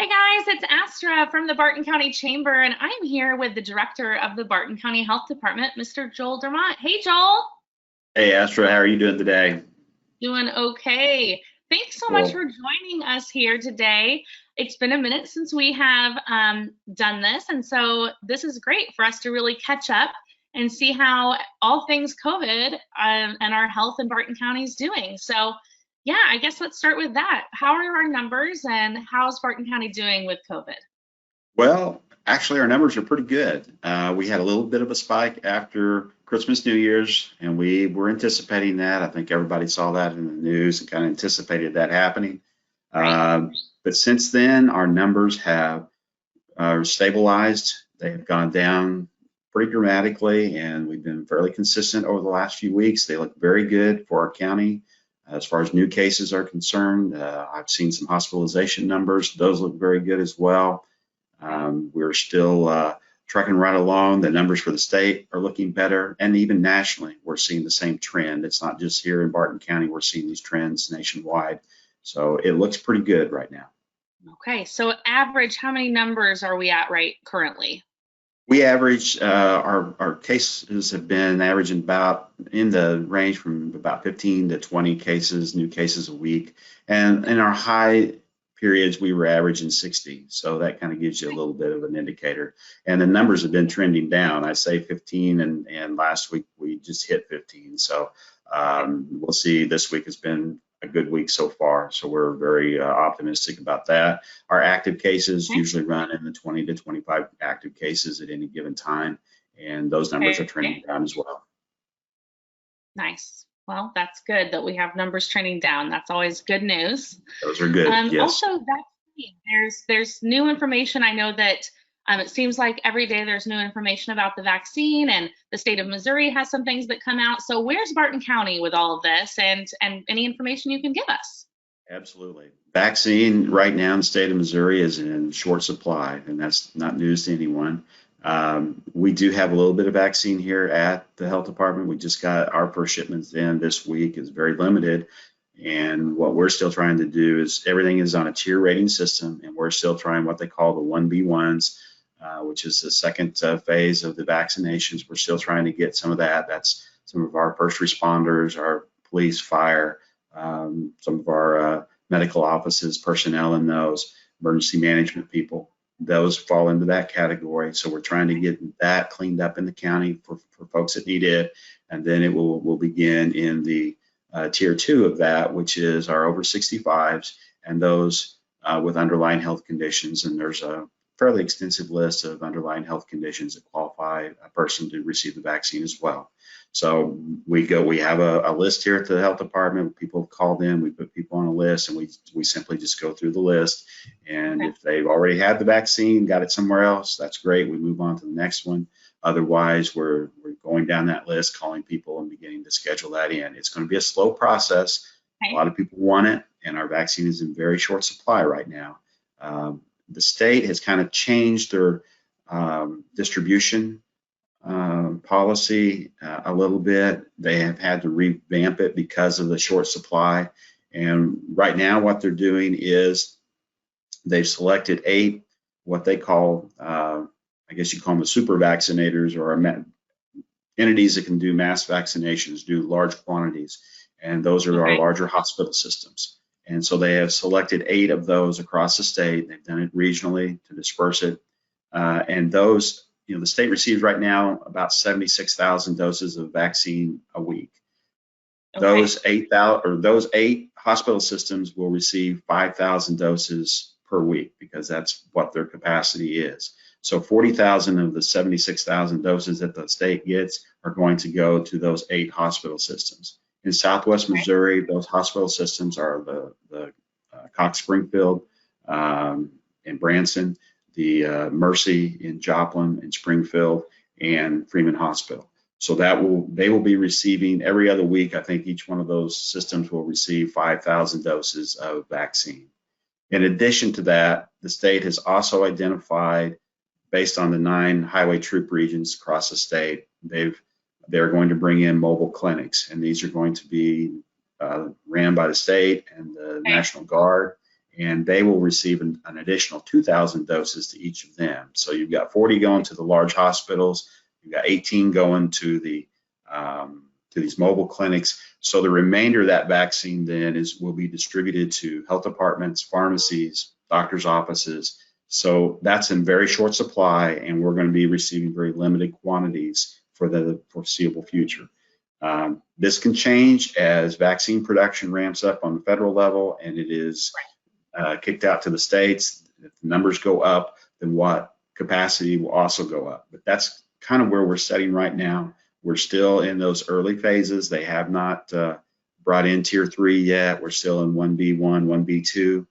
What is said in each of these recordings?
Hey guys, it's Astra from the Barton County Chamber, and I'm here with the director of the Barton County Health Department, Mr. Joel Dermott. Hey Joel, Hey Astra, how are you doing today? doing okay. Thanks so much Cool. for joining us here today. It's been a minute since we have done this, and so this is great for us to really catch up and see how all things COVID and our health in Barton County is doing. So, yeah, I guess let's start with that. How are our numbers, and how's Barton County doing with COVID? Well, actually, our numbers are pretty good. We had a little bit of a spike after Christmas, New Year's, and we were anticipating that. I think everybody saw that in the news and kind of anticipated that happening. Right. Um, but since then, our numbers have stabilized. They have gone down pretty dramatically, and we've been fairly consistent over the last few weeks. They look very good for our county. As far as new cases are concerned, I've seen some hospitalization numbers. Those look very good as well. We're still trucking right along. The numbers for the state are looking better, and even nationally, we're seeing the same trend. It's not just here in Barton County, we're seeing these trends nationwide. So it looks pretty good right now. Okay, so average, how many numbers are we at right currently? We average, our cases have been averaging about in the range from about 15 to 20 cases, new cases a week. And in our high periods, we were averaging 60. So that kind of gives you a little bit of an indicator. And the numbers have been trending down. I say 15, and last week we just hit 15. So we'll see. This week has been a good week so far. So we're very optimistic about that. Our active cases Okay. usually run in the 20 to 25 active cases at any given time. And those numbers are trending Okay. down as well. Nice. Well, that's good that we have numbers trending down. That's always good news. Those are good. Yes. Also, vaccine. There's new information. I know that it seems like every day there's new information about the vaccine, and the state of Missouri has some things that come out. So where's Barton County with all of this, and any information you can give us? Absolutely. Vaccine right now in the state of Missouri is in short supply, and that's not news to anyone. We do have a little bit of vaccine here at the health department. We just got our first shipments in this week. It's very limited. And what we're still trying to do is everything is on a tier rating system, and we're still trying what they call the 1B1s, which is the second phase of the vaccinations. We're still trying to get some of that. That's some of our first responders, our police, fire, some of our medical offices, personnel in those, emergency management people. Those fall into that category. So we're trying to get that cleaned up in the county for folks that need it. And then it will begin in the tier 2 of that, which is our over 65s and those with underlying health conditions. And there's a fairly extensive list of underlying health conditions that qualify a person to receive the vaccine as well. So we have a list here at the health department. People have called in, we put people on a list, and we simply just go through the list. And Okay. if they've already had the vaccine, got it somewhere else, that's great. We move on to the next one. Otherwise, we're going down that list, calling people and beginning to schedule that in. It's going to be a slow process. A Okay. lot of people want it, and our vaccine is in very short supply right now. The state has kind of changed their distribution policy a little bit. They have had to revamp it because of the short supply. And right now, what they're doing is they've selected 8 what they call, I guess you call them the super vaccinators, or entities that can do mass vaccinations, do large quantities. And those are our Okay. larger hospital systems. And so they have selected 8 of those across the state. They've done it regionally to disperse it. And those, the state receives right now about 76,000 doses of vaccine a week. Okay. Those 8 hospital systems will receive 5,000 doses per week because that's what their capacity is. So 40,000 of the 76,000 doses that the state gets are going to go to those 8 hospital systems. In Southwest Okay. Missouri, those hospital systems are the Cox Springfield and Branson, the Mercy in Joplin and Springfield, and Freeman Hospital. So they will be receiving every other week. I think each one of those systems will receive 5,000 doses of vaccine. In addition to that, the state has also identified, based on the 9 highway troop regions across the state, they're going to bring in mobile clinics, and these are going to be ran by the state and the Okay. National Guard, and they will receive an additional 2,000 doses to each of them. So you've got 40 going to the large hospitals, you've got 18 going to these mobile clinics. So the remainder of that vaccine then will be distributed to health departments, pharmacies, doctors' offices. So that's in very short supply, and we're going to be receiving very limited quantities for the foreseeable future. This can change as vaccine production ramps up on the federal level and it is kicked out to the states. If the numbers go up, then what capacity will also go up. But that's kind of where we're setting right now. We're still in those early phases. They have not brought in tier 3 yet. We're still in 1B1, 1B2.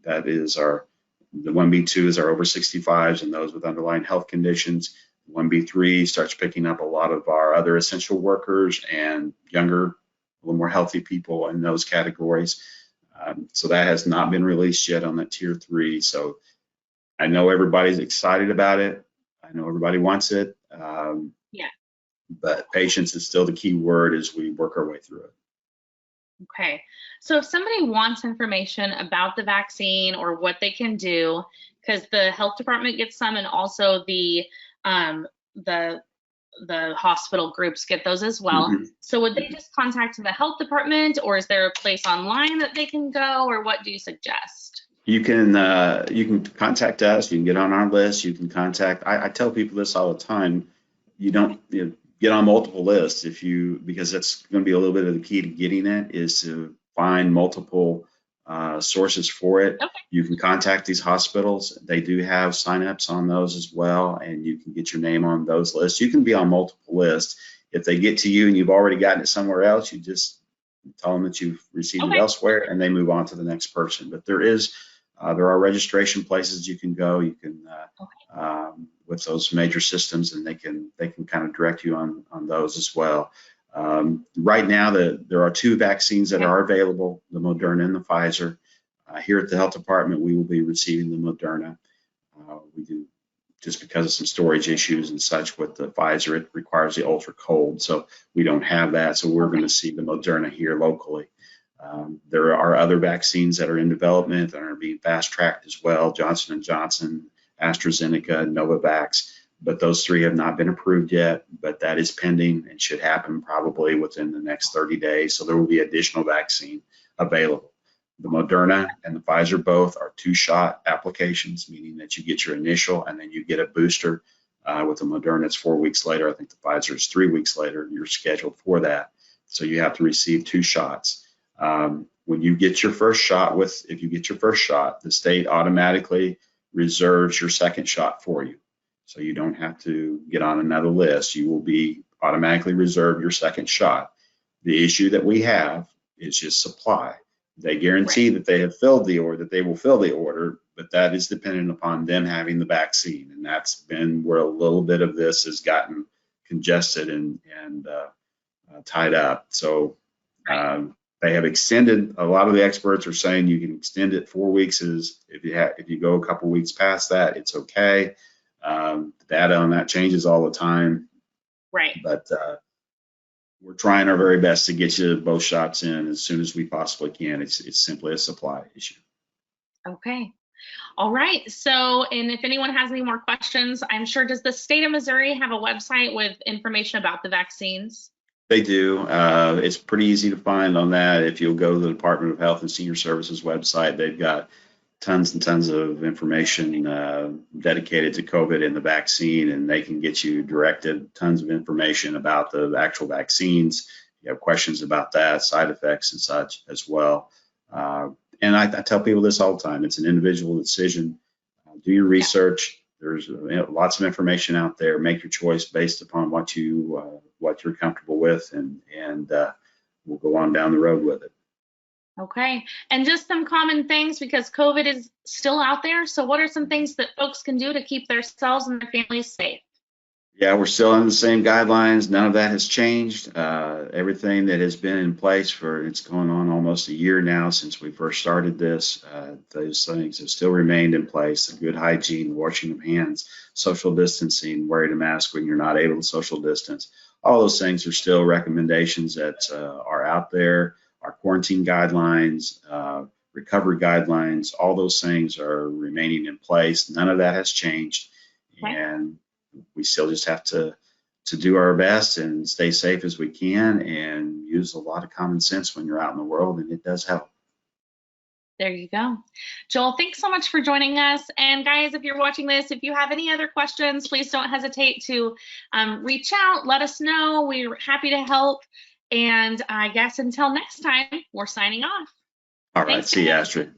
That is the 1B2 is our over 65s and those with underlying health conditions. 1B3 starts picking up a lot of our other essential workers and younger, a little more healthy people in those categories. So that has not been released yet on that tier 3. So I know everybody's excited about it. I know everybody wants it. Yeah. But patience is still the key word as we work our way through it. Okay. So if somebody wants information about the vaccine or what they can do, because the health department gets some, and also the hospital groups get those as well. Mm-hmm. So would they just contact the health department, or is there a place online that they can go, or what do you suggest? You can contact us. You can get on our list. You can contact. I tell people this all the time. You don't get on multiple lists because that's going to be a little bit of the key to getting it, is to find multiple sources for it. Okay. You can contact these hospitals. They do have signups on those as well, and you can get your name on those lists. You can be on multiple lists. If they get to you and you've already gotten it somewhere else, you just tell them that you've received it elsewhere, and they move on to the next person. But there are registration places you can go. You can with those major systems, and they can kind of direct you on those as well. Right now, there are 2 vaccines that are available, the Moderna and the Pfizer. Here at the health department, we will be receiving the Moderna. We do, just because of some storage issues and such with the Pfizer, it requires the ultra cold, so we don't have that. So we're going to see the Moderna here locally. There are other vaccines that are in development that are being fast-tracked as well, Johnson & Johnson, AstraZeneca, Novavax, but those 3 have not been approved yet, but that is pending and should happen probably within the next 30 days. So there will be additional vaccine available. The Moderna and the Pfizer both are 2-shot applications, meaning that you get your initial and then you get a booster. With the Moderna, it's 4 weeks later. I think the Pfizer is 3 weeks later. You're scheduled for that. So you have to receive 2 shots. When you get your first shot, if you get your first shot, the state automatically reserves your second shot for you. So you don't have to get on another list. You will be automatically reserved your second shot. The issue that we have is just supply. They guarantee that they have filled the order, that they will fill the order, but that is dependent upon them having the vaccine. And that's been where a little bit of this has gotten congested and tied up. So they have extended. A lot of the experts are saying you can extend it 4 weeks. If you go a couple weeks past that, it's okay. The data on that changes all the time. Right. But we're trying our very best to get you both shots in as soon as we possibly can. It's simply a supply issue. Okay. All right. So, and if anyone has any more questions, I'm sure, does the state of Missouri have a website with information about the vaccines? They do. It's pretty easy to find on that. If you'll go to the Department of Health and Senior Services website, they've got tons and tons of information dedicated to COVID and the vaccine, and they can get you directed tons of information about the actual vaccines. You have questions about that, side effects and such as well. And I tell people this all the time. It's an individual decision. Do your research. There's lots of information out there. Make your choice based upon what you're comfortable with, and we'll go on down the road with it. Okay. And just some common things, because COVID is still out there. So what are some things that folks can do to keep themselves and their families safe? Yeah, we're still under the same guidelines. None of that has changed. Everything that has been in place it's going on almost a year now since we first started this. Those things have still remained in place. The good hygiene, washing of hands, social distancing, wearing a mask when you're not able to social distance. All those things are still recommendations that are out there. Our quarantine guidelines, recovery guidelines, all those things are remaining in place. None of that has changed. Right. And we still just have to do our best and stay safe as we can and use a lot of common sense when you're out in the world, and it does help. There you go. Joel, thanks so much for joining us. And guys, if you're watching this, if you have any other questions, please don't hesitate to reach out, let us know. We're happy to help. And I guess until next time, we're signing off. All right. Thanks, See you, guys. Astrid.